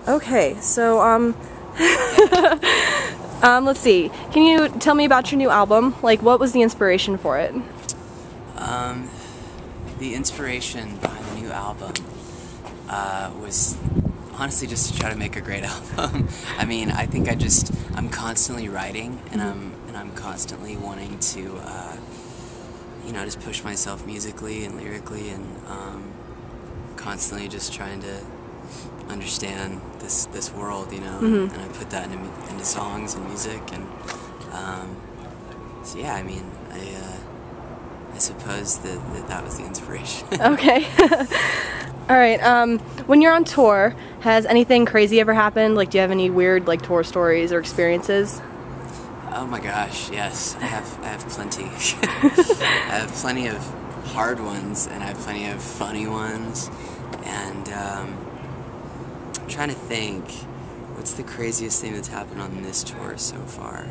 Okay, so let's see. Can you tell me about your new album? Like, what was the inspiration for it? The inspiration behind the new album was honestly just to try to make a great album. I mean, I think I'm constantly writing, and I'm constantly wanting to, you know, just push myself musically and lyrically, and constantly just trying to understand this world, you know, and I put that into songs and music, and so yeah, I mean, I suppose that was the inspiration. Okay. All right. When you're on tour, has anything crazy ever happened? Like, do you have any weird like tour stories or experiences? Oh my gosh, yes, I have plenty. I have plenty of hard ones, and I have plenty of funny ones, and I'm trying to think, what's the craziest thing that's happened on this tour so far?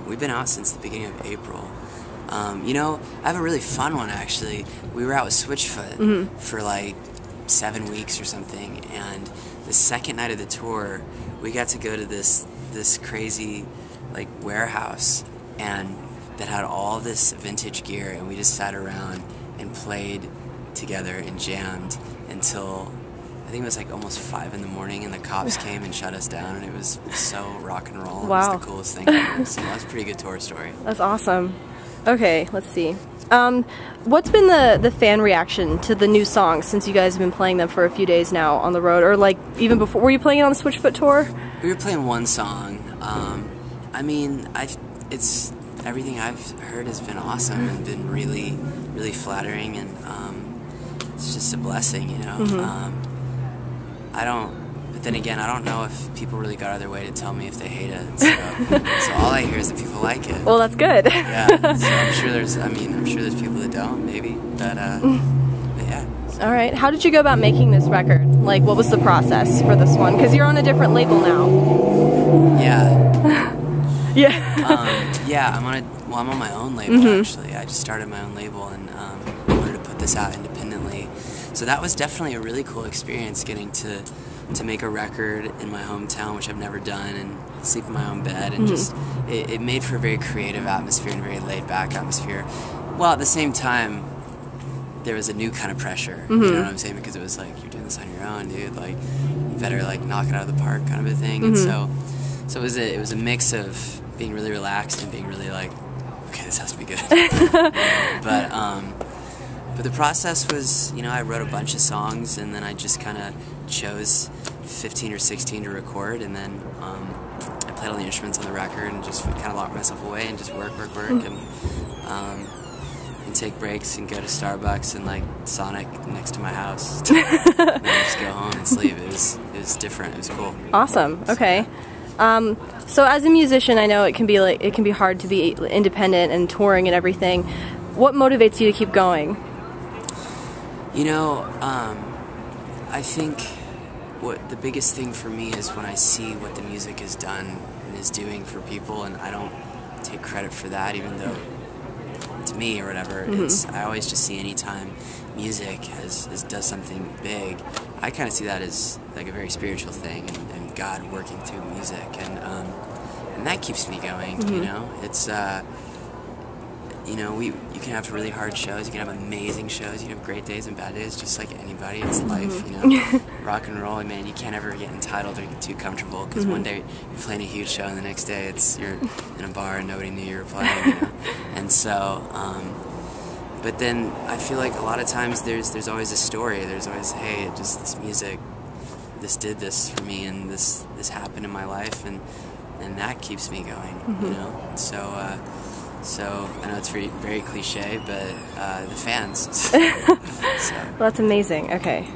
We've been out since the beginning of April. You know, I have a really fun one actually. We were out with Switchfoot for like 7 weeks or something, and the second night of the tour, we got to go to this crazy like warehouse, and that had all this vintage gear, and we just sat around and played together and jammed until I think it was like almost 5 in the morning, and the cops came and shut us down, and it was so rock and roll. Wow. It was the coolest thing ever. So that's a pretty good tour story. That's awesome. Okay, let's see. What's been the fan reaction to the new songs since you guys have been playing them for a few days now on the road, or like even before? Were you playing it on the Switchfoot tour? We were playing one song. I mean, it's everything I've heard has been awesome and been really, really flattering, and it's just a blessing, you know. But then again, I don't know if people really go out of their way to tell me if they hate it. So all I hear is that people like it. Well, that's good. Yeah. So I'm sure there's people that don't, maybe. But yeah. All right. How did you go about making this record? Like, what was the process for this one? Because you're on a different label now. Yeah. Yeah. I'm on my own label actually. I just started my own label, and wanted to put this out independently. So that was definitely a really cool experience, getting to make a record in my hometown, which I've never done, and sleep in my own bed, and just it made for a very creative atmosphere and a very laid back atmosphere. While at the same time, there was a new kind of pressure. You know what I'm saying? Because it was like, you're doing this on your own, dude. Like, you better like knock it out of the park, kind of a thing. And so it was a mix of being really relaxed and being really like, okay, this has to be good. But the process was, you know, I wrote a bunch of songs, and then I just kind of chose 15 or 16 to record, and then I played all the instruments on the record and just kind of locked myself away and just work, and take breaks and go to Starbucks and like Sonic next to my house, and then just go home and sleep. It was different. It was cool. Awesome. Okay. So as a musician, I know it can be hard to be independent and touring and everything. What motivates you to keep going? You know, I think what the biggest thing for me is when I see what the music has done and is doing for people, and I don't take credit for that, even though to me or whatever, I always just see anytime music does something big, I kind of see that as like a very spiritual thing, and God working through music, and that keeps me going. You know, it's you know, you can have really hard shows, you can have amazing shows, you can have great days and bad days, just like anybody. It's life, you know. Rock and roll, man, you can't ever get entitled or get too comfortable, because one day you're playing a huge show, and the next day you're in a bar and nobody knew you were playing, you know. And so, but then I feel like a lot of times there's always a story. There's always, hey, just this music, this did this for me, and this happened in my life, and that keeps me going, you know. So I know it's very cliche, but the fans. So. Well, that's amazing. Okay.